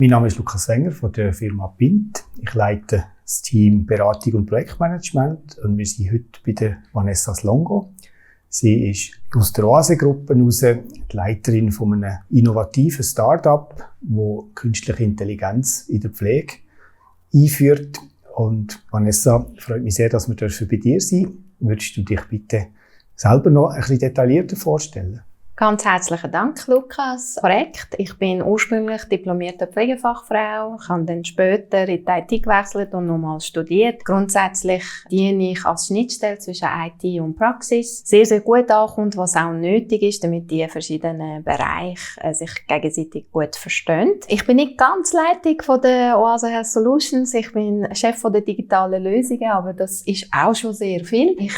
Mein Name ist Lukas Wenger von der Firma Pint. Ich leite das Team Beratung und Projektmanagement und wir sind heute bei der Vanessa Slongo. Sie ist aus der Oase-Gruppe heraus die Leiterin von einem innovativen Start-up, das künstliche Intelligenz in der Pflege einführt. Und Vanessa, freut mich sehr, dass wir bei dir sein dürfen. Würdest du dich bitte selber noch ein bisschen detaillierter vorstellen? Ganz herzlichen Dank, Lukas. Korrekt. Ich bin ursprünglich diplomierte Pflegefachfrau. Ich habe dann später in die IT gewechselt und nochmal studiert. Grundsätzlich diene ich als Schnittstelle zwischen IT und Praxis. Sehr, sehr gut ankommt, was auch nötig ist, damit die verschiedenen Bereiche sich gegenseitig gut verstehen. Ich bin nicht ganz Leitung von der Oase Health Solutions. Ich bin Chef von der digitalen Lösungen, aber das ist auch schon sehr viel. Ich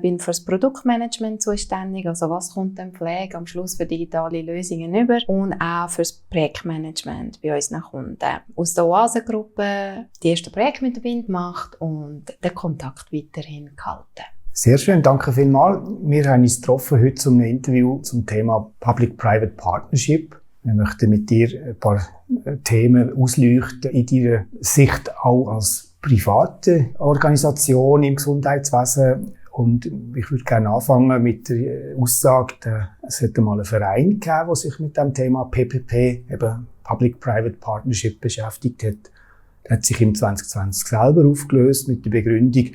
bin für das Produktmanagement zuständig. Also was kommt denn Pflege am Schluss für digitale Lösungen über und auch für das Projektmanagement bei unseren Kunden. Aus der Oase-Gruppe die ersten Projekte mit der Pint gemacht und den Kontakt weiterhin gehalten. Sehr schön, danke vielmals. Wir haben uns getroffen heute zum Interview zum Thema Public-Private Partnership. Wir möchten mit dir ein paar Themen ausleuchten, in deiner Sicht auch als private Organisation im Gesundheitswesen. Und ich würde gerne anfangen mit der Aussage, es hätte mal einen Verein gegeben, der sich mit dem Thema PPP, eben Public-Private Partnership, beschäftigt hat. Der hat sich im 2020 selber aufgelöst mit der Begründung,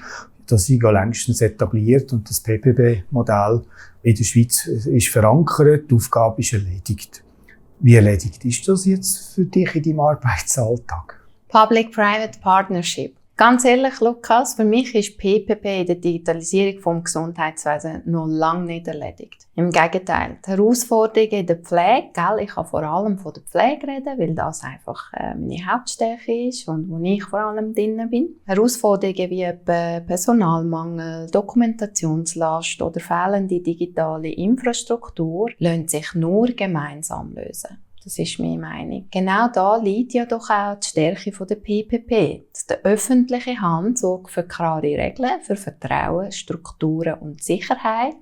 dass sie längstens etabliert und das PPP-Modell in der Schweiz ist verankert, die Aufgabe ist erledigt. Wie erledigt ist das jetzt für dich in deinem Arbeitsalltag? Public-Private Partnership. Ganz ehrlich, Lukas, für mich ist PPP in der Digitalisierung vom Gesundheitswesen noch lange nicht erledigt. Im Gegenteil, die Herausforderungen in der Pflege, ich kann vor allem von der Pflege reden, weil das einfach meine Hauptstärke ist und wo ich vor allem drin bin. Herausforderungen wie etwa Personalmangel, Dokumentationslast oder fehlende digitale Infrastruktur lassen sich nur gemeinsam lösen. Das ist meine Meinung. Genau da liegt ja doch auch die Stärke der PPP. Dass die öffentliche Hand sorgt für klare Regeln, für Vertrauen, Strukturen und Sicherheit.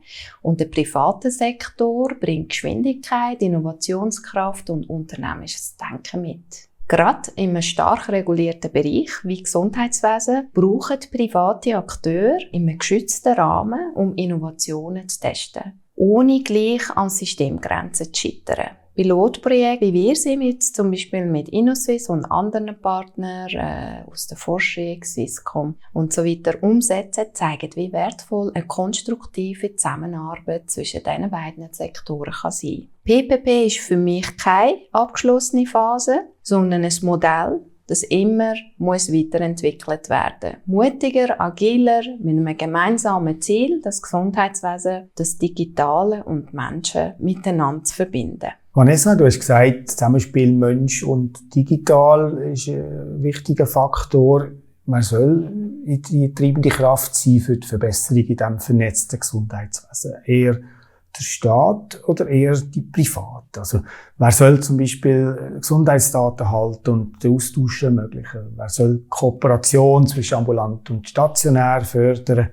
Und der private Sektor bringt Geschwindigkeit, Innovationskraft und unternehmerisches Denken mit. Gerade in einem stark regulierten Bereich wie Gesundheitswesen brauchen private Akteure in einem geschützten Rahmen, um Innovationen zu testen, ohne gleich an Systemgrenzen zu scheitern. Pilotprojekte, wie wir sie jetzt zum Beispiel mit InnoSwiss und anderen Partnern aus der Forschung, Swisscom und so weiter umsetzen, zeigen, wie wertvoll eine konstruktive Zusammenarbeit zwischen diesen beiden Sektoren kann sein. PPP ist für mich keine abgeschlossene Phase, sondern ein Modell, das immer weiterentwickelt werden muss. Mutiger, agiler, mit einem gemeinsamen Ziel, das Gesundheitswesen, das Digitale und Menschen miteinander zu verbinden. Vanessa, du hast gesagt, das Zusammenspiel Mensch und Digital ist ein wichtiger Faktor. Man soll die treibende Kraft sein für die Verbesserung in diesem vernetzten Gesundheitswesen. Eher der Staat oder eher die Private? Also, wer soll zum Beispiel Gesundheitsdaten halten und den Austausch ermöglichen? Wer soll Kooperation zwischen ambulant und stationär fördern?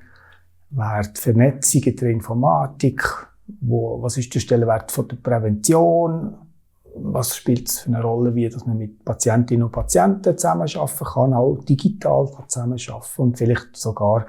Wer die Vernetzung in der Informatik? Was ist der Stellenwert von der Prävention? Was spielt es für eine Rolle, wie dass man mit Patientinnen und Patienten zusammenarbeiten kann, auch digital zusammenarbeiten und vielleicht sogar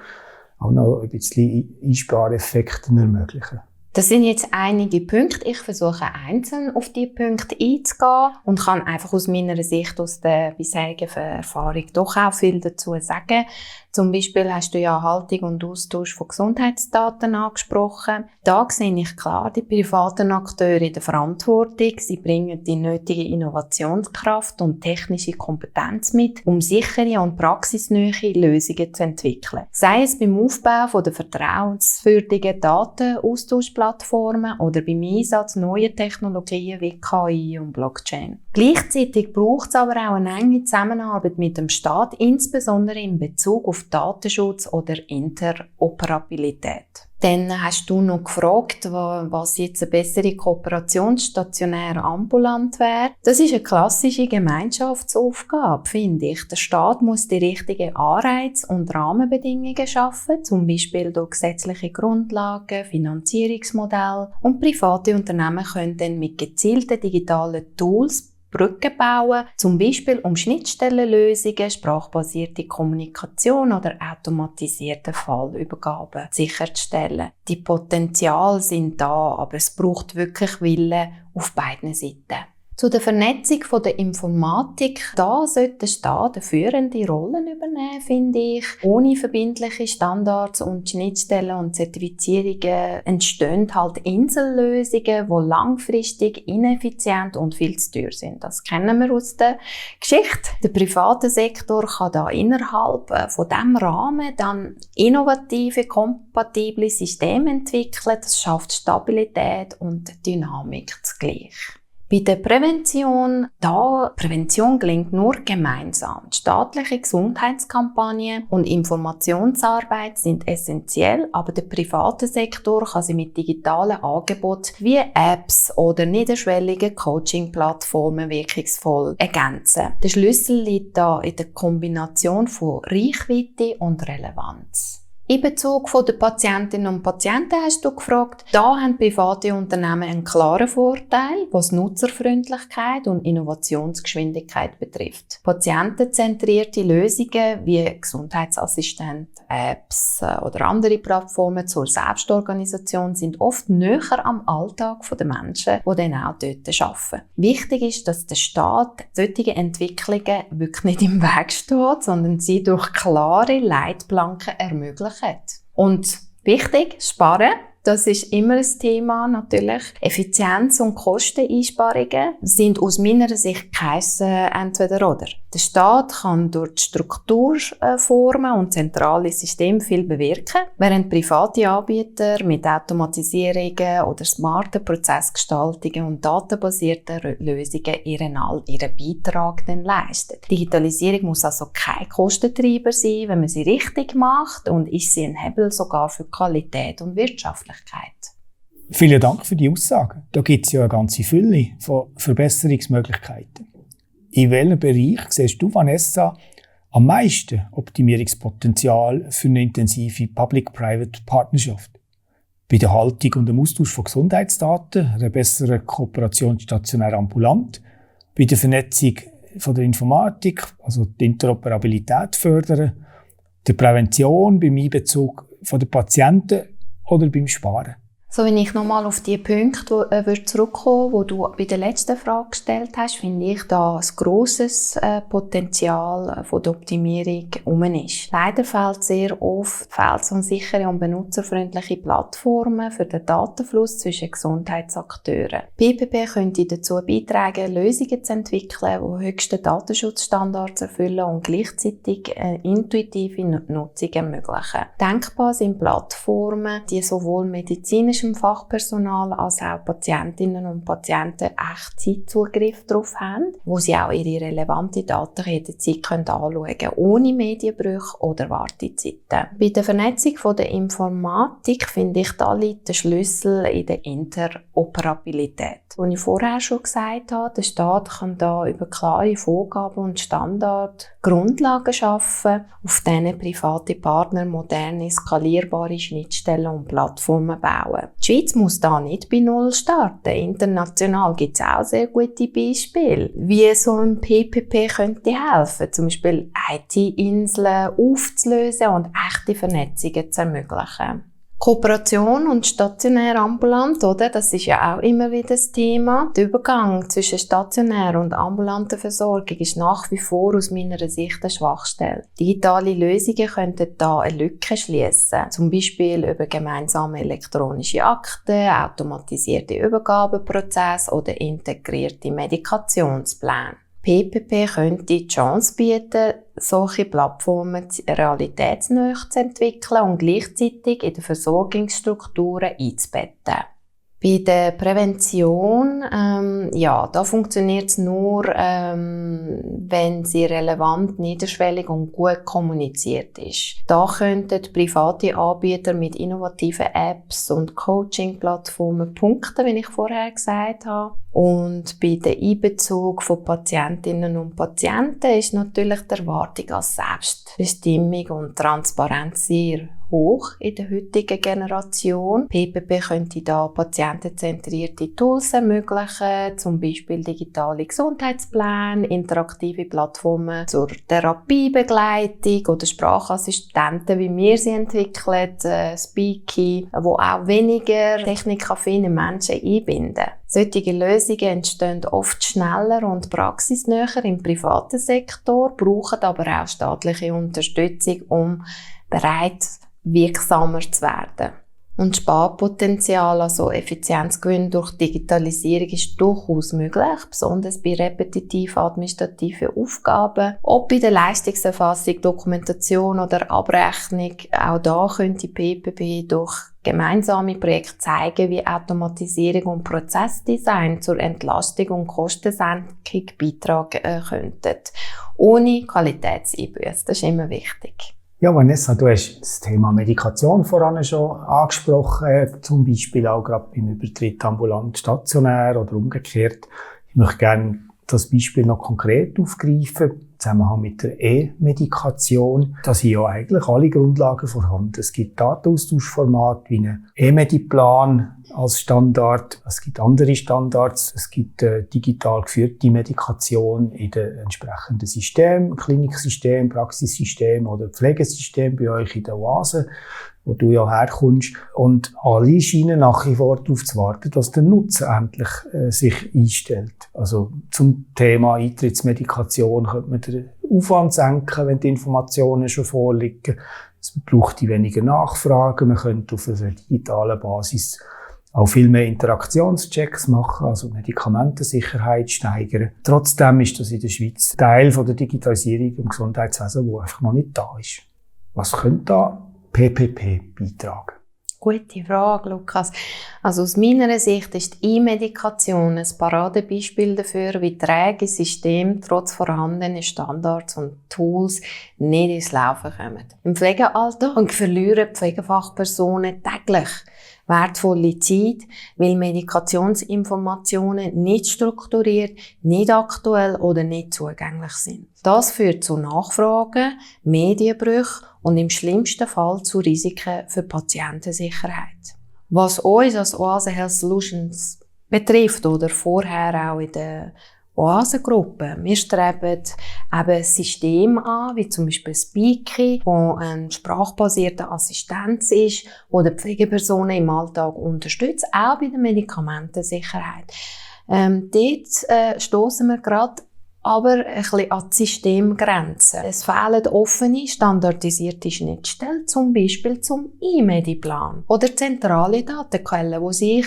auch noch ein bisschen Einspareffekte ermöglichen? Das sind jetzt einige Punkte. Ich versuche einzeln auf die Punkte einzugehen und kann einfach aus meiner Sicht, aus der bisherigen Erfahrung doch auch viel dazu sagen. Zum Beispiel hast du ja Haltung und Austausch von Gesundheitsdaten angesprochen. Da sehe ich klar die privaten Akteure in der Verantwortung. Sie bringen die nötige Innovationskraft und technische Kompetenz mit, um sichere und praxisnähe Lösungen zu entwickeln. Sei es beim Aufbau von der vertrauenswürdigen Datenaustauschplattformen oder beim Einsatz neuer Technologien wie KI und Blockchain. Gleichzeitig braucht es aber auch eine enge Zusammenarbeit mit dem Staat, insbesondere in Bezug auf Datenschutz oder Interoperabilität. Dann hast du noch gefragt, was jetzt eine bessere Kooperation stationär ambulant wäre. Das ist eine klassische Gemeinschaftsaufgabe, finde ich. Der Staat muss die richtigen Anreize und Rahmenbedingungen schaffen, zum Beispiel durch gesetzliche Grundlagen, Finanzierungsmodelle, und private Unternehmen können dann mit gezielten digitalen Tools Brücken bauen, zum Beispiel um Schnittstellenlösungen, sprachbasierte Kommunikation oder automatisierte Fallübergaben sicherzustellen. Die Potenziale sind da, aber es braucht wirklich Wille auf beiden Seiten. Zu der Vernetzung der Informatik, da sollte der Staat eine führende Rolle übernehmen, finde ich. Ohne verbindliche Standards und Schnittstellen und Zertifizierungen entstehen halt Insellösungen, die langfristig ineffizient und viel zu teuer sind. Das kennen wir aus der Geschichte. Der private Sektor kann da innerhalb von diesem Rahmen dann innovative, kompatible Systeme entwickeln. Das schafft Stabilität und Dynamik zugleich. Bei der Prävention gelingt nur gemeinsam. Die staatliche Gesundheitskampagne und Informationsarbeit sind essentiell, aber der private Sektor kann sie mit digitalen Angeboten wie Apps oder niederschwelligen Coaching-Plattformen wirkungsvoll ergänzen. Der Schlüssel liegt da in der Kombination von Reichweite und Relevanz. In Bezug der Patientinnen und Patienten hast du gefragt. Da haben private Unternehmen einen klaren Vorteil, was Nutzerfreundlichkeit und Innovationsgeschwindigkeit betrifft. Patientenzentrierte Lösungen wie Gesundheitsassistent, Apps oder andere Plattformen zur Selbstorganisation sind oft näher am Alltag der Menschen, die dann auch dort arbeiten. Wichtig ist, dass der Staat solche Entwicklungen wirklich nicht im Weg steht, sondern sie durch klare Leitplanken ermöglicht. Und wichtig, sparen, das ist immer ein Thema natürlich. Effizienz und Kosteneinsparungen sind aus meiner Sicht kein Entweder-Oder. Der Staat kann durch die Strukturformen und zentrale Systeme viel bewirken, während private Anbieter mit Automatisierungen oder smarten Prozessgestaltungen und datenbasierten Lösungen ihren Beitrag dann leisten. Digitalisierung muss also kein Kostentreiber sein, wenn man sie richtig macht, und ist sie ein Hebel sogar für Qualität und Wirtschaftlichkeit. Vielen Dank für die Aussagen. Da gibt es ja eine ganze Fülle von Verbesserungsmöglichkeiten. In welchem Bereich siehst du, Vanessa, am meisten Optimierungspotenzial für eine intensive Public-Private Partnerschaft? Bei der Haltung und dem Austausch von Gesundheitsdaten, einer besseren Kooperation stationär-ambulant, bei der Vernetzung von der Informatik, also die Interoperabilität fördern, der Prävention, beim Einbezug von den Patienten oder beim Sparen? So, wenn ich nochmal auf die Punkte zurückkommen würde, die du bei der letzten Frage gestellt hast, finde ich da ein grosses Potenzial von der Optimierung herum ist. Leider fehlt sehr oft so sichere und benutzerfreundliche Plattformen für den Datenfluss zwischen Gesundheitsakteuren. PPP könnte dazu beitragen, Lösungen zu entwickeln, die höchste Datenschutzstandards erfüllen und gleichzeitig eine intuitive Nutzung ermöglichen. Denkbar sind Plattformen, die sowohl medizinisch Fachpersonal als auch Patientinnen und Patienten Echtzeitzugriff darauf haben, wo sie auch ihre relevante Daten jederzeit anschauen können, ohne Medienbrüche oder Wartezeiten. Bei der Vernetzung der Informatik finde ich, da liegt der Schlüssel in der Interoperabilität. Wie ich vorher schon gesagt habe, der Staat kann da über klare Vorgaben und Standards Grundlagen schaffen, auf denen private Partner moderne, skalierbare Schnittstellen und Plattformen bauen. Die Schweiz muss da nicht bei Null starten. International gibt es auch sehr gute Beispiele, wie so ein PPP könnte helfen, zum Beispiel IT-Inseln aufzulösen und echte Vernetzungen zu ermöglichen. Kooperation und stationär ambulant, oder? Das ist ja auch immer wieder das Thema. Der Übergang zwischen stationär und ambulanter Versorgung ist nach wie vor aus meiner Sicht eine Schwachstelle. Digitale Lösungen könnten da eine Lücke schließen, zum Beispiel über gemeinsame elektronische Akten, automatisierte Übergabeprozesse oder integrierte Medikationspläne. PPP könnte die Chance bieten, solche Plattformen realitätsnah zu entwickeln und gleichzeitig in die Versorgungsstrukturen einzubetten. Bei der Prävention, da funktioniert es nur, wenn sie relevant, niederschwellig und gut kommuniziert ist. Da könnten private Anbieter mit innovativen Apps und Coaching-Plattformen punkten, wie ich vorher gesagt habe. Und bei dem Einbezug von Patientinnen und Patienten ist natürlich die Erwartung als Selbstbestimmung und Transparenz sehr hoch in der heutigen Generation. PPP könnte da patientenzentrierte Tools ermöglichen, zum Beispiel digitale Gesundheitspläne, interaktive Plattformen zur Therapiebegleitung oder Sprachassistenten, wie wir sie entwickeln, Speaky, wo auch weniger technikaffine Menschen einbinden. Solche Lösungen entstehen oft schneller und praxisnäher im privaten Sektor, brauchen aber auch staatliche Unterstützung, um bereits wirksamer zu werden. Und Sparpotenzial, also Effizienzgewinn durch Digitalisierung, ist durchaus möglich, besonders bei repetitiven administrativen Aufgaben. Ob bei der Leistungserfassung, Dokumentation oder Abrechnung, auch da könnte PPP durch gemeinsame Projekte zeigen, wie Automatisierung und Prozessdesign zur Entlastung und Kostensenkung beitragen könnten. Ohne Qualitätseinbußen. Das ist immer wichtig. Ja, Vanessa, du hast das Thema Medikation voran schon angesprochen, zum Beispiel auch gerade beim Übertritt ambulant stationär oder umgekehrt. Ich möchte gerne das Beispiel noch konkret aufgreifen, im Zusammenhang mit der E-Medikation. Da sind ja eigentlich alle Grundlagen vorhanden. Es gibt Datenaustauschformate wie einen E-Mediplan als Standard. Es gibt andere Standards. Es gibt digital geführte Medikation in den entsprechenden Systemen, Kliniksystem, Praxissystem oder Pflegesystem bei euch in der Oase, wo du ja herkommst. Und alle scheinen nach wie vor darauf zu warten, dass der Nutzen endlich sich einstellt. Also zum Thema Eintrittsmedikation könnte man den Aufwand senken, wenn die Informationen schon vorliegen. Es braucht weniger Nachfragen. Man könnte auf einer digitalen Basis auch viel mehr Interaktionschecks machen, also Medikamentensicherheit steigern. Trotzdem ist das in der Schweiz Teil von der Digitalisierung im Gesundheitswesen, der einfach noch nicht da ist. Was könnte da PPP beitragen? Gute Frage, Lukas. Also aus meiner Sicht ist die E-Medikation ein Paradebeispiel dafür, wie träge Systeme trotz vorhandenen Standards und Tools nicht ins Laufen kommen. Im Pflegealltag verlieren Pflegefachpersonen täglich wertvolle Zeit, weil Medikationsinformationen nicht strukturiert, nicht aktuell oder nicht zugänglich sind. Das führt zu Nachfragen, Medienbrüchen und im schlimmsten Fall zu Risiken für Patientensicherheit. Was uns als Oase Health Solutions betrifft oder vorher auch in der Oasengruppe. Wir streben eben ein System an, wie zum Beispiel Speaky, wo eine sprachbasierte Assistenz ist, wo die Pflegepersonen im Alltag unterstützt, auch bei der Medikamentensicherheit. Dort stossen wir gerade aber ein bisschen an die Systemgrenzen. Es fehlen offene, standardisierte Schnittstellen, zum Beispiel zum E-Mediplan oder zentrale Datenquellen, wo sich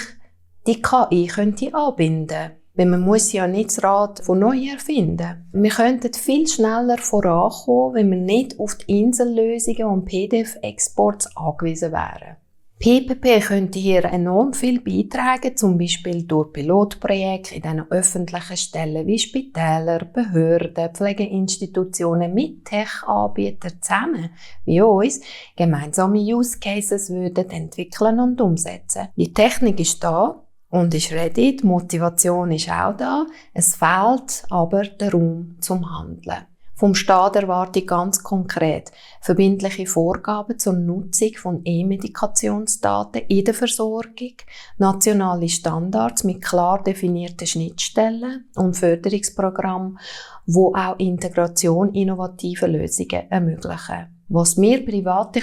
die KI könnte anbinden könnte. Weil man muss ja nicht das Rad von neu erfinden. Wir könnten viel schneller vorankommen, wenn wir nicht auf die Insellösungen und PDF-Exports angewiesen wären. PPP könnte hier enorm viel beitragen, zum Beispiel durch Pilotprojekte in diesen öffentlichen Stellen wie Spitäler, Behörden, Pflegeinstitutionen mit Tech-Anbietern zusammen, wie uns, gemeinsame Use Cases würden entwickeln und umsetzen. Die Technik ist da und ist ready, die Motivation ist auch da, es fehlt aber der Raum zum Handeln. Vom Staat erwarte ich ganz konkret verbindliche Vorgaben zur Nutzung von E-Medikationsdaten in der Versorgung, nationale Standards mit klar definierten Schnittstellen und Förderungsprogrammen, die auch Integration innovativer Lösungen ermöglichen. Was wir Private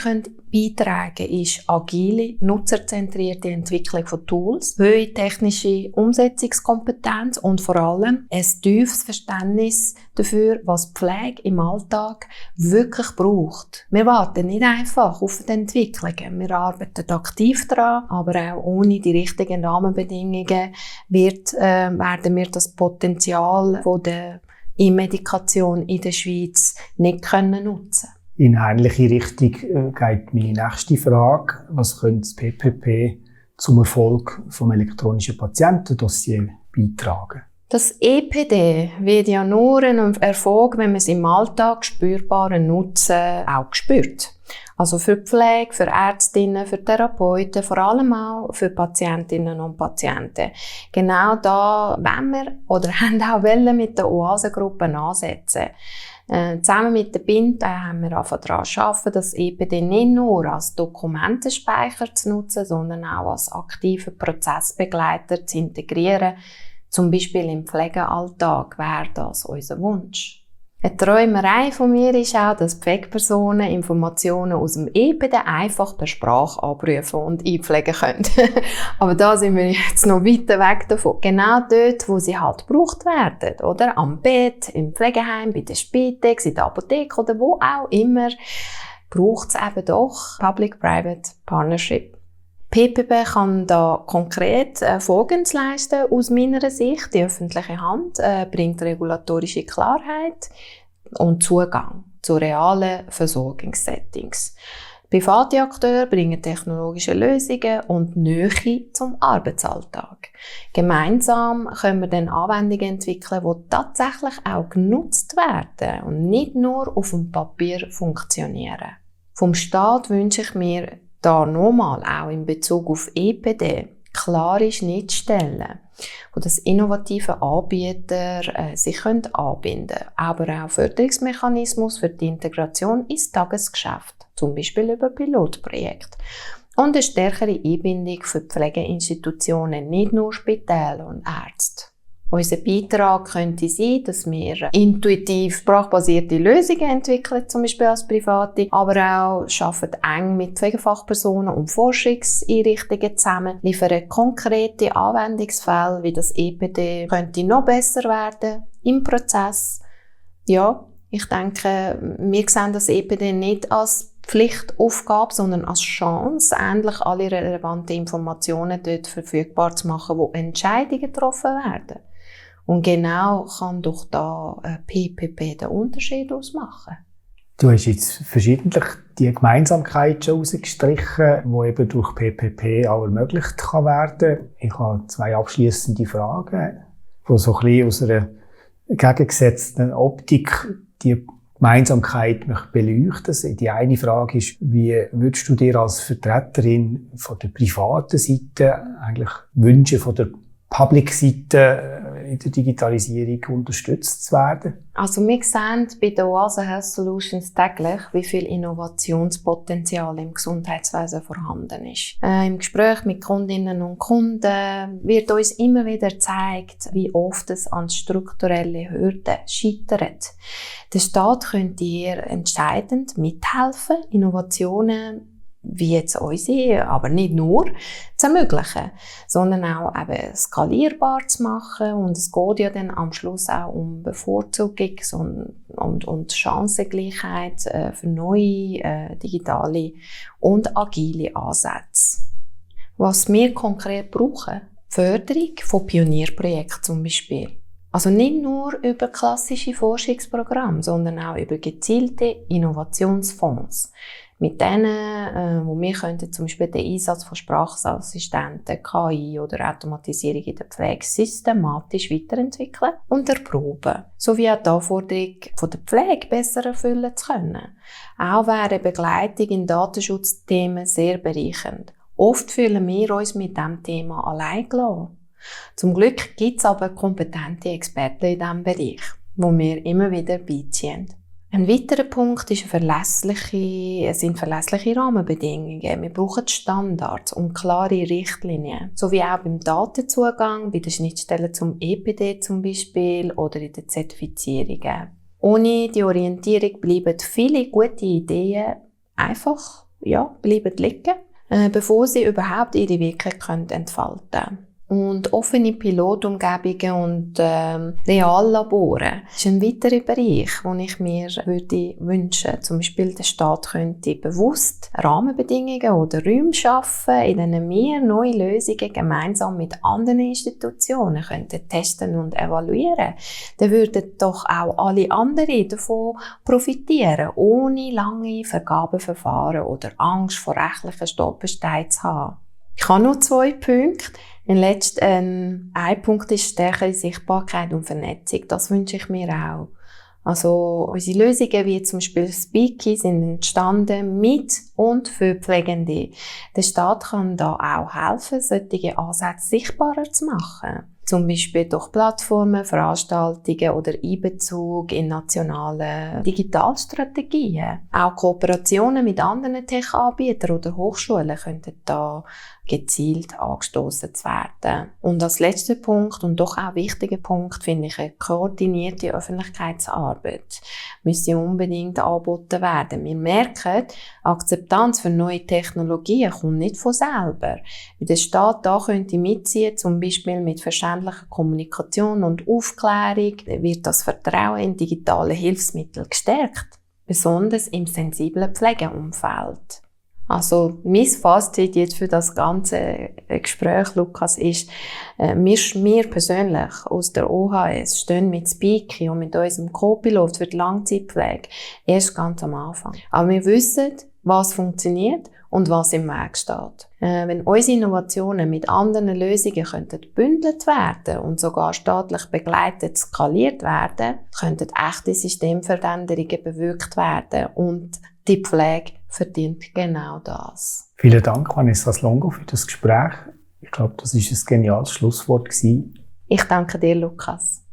beitragen können, ist agile, nutzerzentrierte Entwicklung von Tools, hohe technische Umsetzungskompetenz und vor allem ein tiefes Verständnis dafür, was Pflege im Alltag wirklich braucht. Wir warten nicht einfach auf die Entwicklungen. Wir arbeiten aktiv daran, aber auch ohne die richtigen Rahmenbedingungen werden wir das Potenzial von der E-Medikation in der Schweiz nicht nutzen können. In ähnliche Richtung geht meine nächste Frage. Was könnte das PPP zum Erfolg vom elektronischen Patientendossier beitragen? Das EPD wird ja nur ein Erfolg, wenn man es im Alltag spürbaren Nutzen auch spürt. Also für die Pflege, für Ärztinnen, für Therapeuten, vor allem auch für Patientinnen und Patienten. Genau da wollen wir oder haben auch mit der Oasengruppe ansetzen. Zusammen mit der BIND haben wir daran arbeiten, das EPD nicht nur als Dokumentenspeicher zu nutzen, sondern auch als aktiven Prozessbegleiter zu integrieren. Zum Beispiel im Pflegealltag wäre das unser Wunsch. Eine Träumerei von mir ist auch, dass Pflegepersonen Informationen aus dem EPD einfach per Sprache abrufen und einpflegen können. Aber da sind wir jetzt noch weiter weg davon. Genau dort, wo sie halt gebraucht werden, oder? Am Bett, im Pflegeheim, bei der Spitex, in der Apotheke oder wo auch immer, braucht es eben doch Public-Private Partnership. PPP kann da konkret Folgendes leisten aus meiner Sicht. Die öffentliche Hand bringt regulatorische Klarheit und Zugang zu realen Versorgungssettings. Private Akteure bringen technologische Lösungen und Nähe zum Arbeitsalltag. Gemeinsam können wir dann Anwendungen entwickeln, die tatsächlich auch genutzt werden und nicht nur auf dem Papier funktionieren. Vom Staat wünsche ich mir da nochmal auch in Bezug auf EPD klare Schnittstellen, wo das innovative Anbieter sich anbinden können, aber auch Förderungsmechanismus für die Integration ins Tagesgeschäft, zum Beispiel über Pilotprojekte. Und eine stärkere Einbindung für Pflegeinstitutionen, nicht nur Spitäler und Ärzte. Unser Beitrag könnte sein, dass wir intuitiv sprachbasierte Lösungen entwickeln, zum Beispiel als Private, aber auch arbeiten eng mit Pflegefachpersonen und Forschungseinrichtungen zusammen, liefern konkrete Anwendungsfälle, wie das EPD könnte noch besser werden im Prozess. Ja, ich denke, wir sehen das EPD nicht als Pflichtaufgabe, sondern als Chance, endlich alle relevanten Informationen dort verfügbar zu machen, wo Entscheidungen getroffen werden. Und genau kann doch da PPP den Unterschied ausmachen. Du hast jetzt verschiedentlich die Gemeinsamkeit schon rausgestrichen, die eben durch PPP auch ermöglicht kann werden. Ich habe 2 abschliessende Fragen, die so ein bisschen aus einer gegengesetzten Optik die Gemeinsamkeit beleuchten. Die eine Frage ist, wie würdest du dir als Vertreterin von der privaten Seite eigentlich wünschen, von der Public-Seite in der Digitalisierung unterstützt zu werden? Also wir sehen bei der Oase Health Solutions täglich, wie viel Innovationspotenzial im Gesundheitswesen vorhanden ist. Im Gespräch mit Kundinnen und Kunden wird uns immer wieder gezeigt, wie oft es an strukturelle Hürden scheitert. Der Staat könnte hier entscheidend mithelfen, Innovationen wie jetzt unsere, aber nicht nur, zu ermöglichen, sondern auch eben skalierbar zu machen. Und es geht ja dann am Schluss auch um Bevorzugung und Chancengleichheit für neue digitale und agile Ansätze. Was wir konkret brauchen, Förderung von Pionierprojekten zum Beispiel. Also nicht nur über klassische Forschungsprogramme, sondern auch über gezielte Innovationsfonds. Mit denen, wo wir könnten zum Beispiel den Einsatz von Sprachassistenten, KI oder Automatisierung in der Pflege systematisch weiterentwickeln und erproben, sowie auch die Anforderung von der Pflege besser erfüllen zu können. Auch wäre Begleitung in Datenschutzthemen sehr bereichernd. Oft fühlen wir uns mit diesem Thema allein gelassen. Zum Glück gibt es aber kompetente Experten in diesem Bereich, wo wir immer wieder beiziehen. Ein weiterer Punkt ist sind verlässliche Rahmenbedingungen. Wir brauchen Standards und klare Richtlinien, sowie auch beim Datenzugang, bei den Schnittstellen zum EPD zum Beispiel oder in den Zertifizierungen. Ohne die Orientierung bleiben viele gute Ideen einfach bleiben liegen, bevor sie überhaupt ihre Wirkung entfalten können. Und offene Pilotumgebungen und Reallabore ist ein weiterer Bereich, den ich mir wünschen würde. Zum Beispiel der Staat könnte bewusst Rahmenbedingungen oder Räume schaffen, in denen wir neue Lösungen gemeinsam mit anderen Institutionen könnten testen und evaluieren. Dann würden doch auch alle anderen davon profitieren, ohne lange Vergabeverfahren oder Angst vor rechtlichen Stolpersteinen zu haben. Ich habe noch 2 Punkte. Ein Punkt ist stärkere Sichtbarkeit und Vernetzung. Das wünsche ich mir auch. Also unsere Lösungen wie zum Beispiel Speaky sind entstanden mit und für Pflegende. Der Staat kann da auch helfen, solche Ansätze sichtbarer zu machen. Zum Beispiel durch Plattformen, Veranstaltungen oder Einbezug in nationale Digitalstrategien. Auch Kooperationen mit anderen Tech-Anbietern oder Hochschulen könnten da gezielt angestoßen werden. Und als letzter Punkt und doch auch wichtiger Punkt finde ich eine koordinierte Öffentlichkeitsarbeit müsste unbedingt angeboten werden. Wir merken, Akzeptanz für neue Technologien kommt nicht von selber. Wie der Staat da könnte mitziehen, zum Beispiel mit verständlicher Kommunikation und Aufklärung, wird das Vertrauen in digitale Hilfsmittel gestärkt, besonders im sensiblen Pflegeumfeld. Also, mein Fazit jetzt für das ganze Gespräch, Lukas, ist, wir persönlich aus der OHS stehen mit Speaky und mit unserem Co-Pilot für die Langzeitpflege erst ganz am Anfang. Aber wir wissen, was funktioniert und was im Weg steht. Wenn unsere Innovationen mit anderen Lösungen gebündelt werden und sogar staatlich begleitet skaliert werden, könnten echte Systemveränderungen bewirkt werden und die Pflege verdient genau das. Vielen Dank, Vanessa Longo, für das Gespräch. Ich glaube, das war ein geniales Schlusswort gewesen. Ich danke dir, Lukas.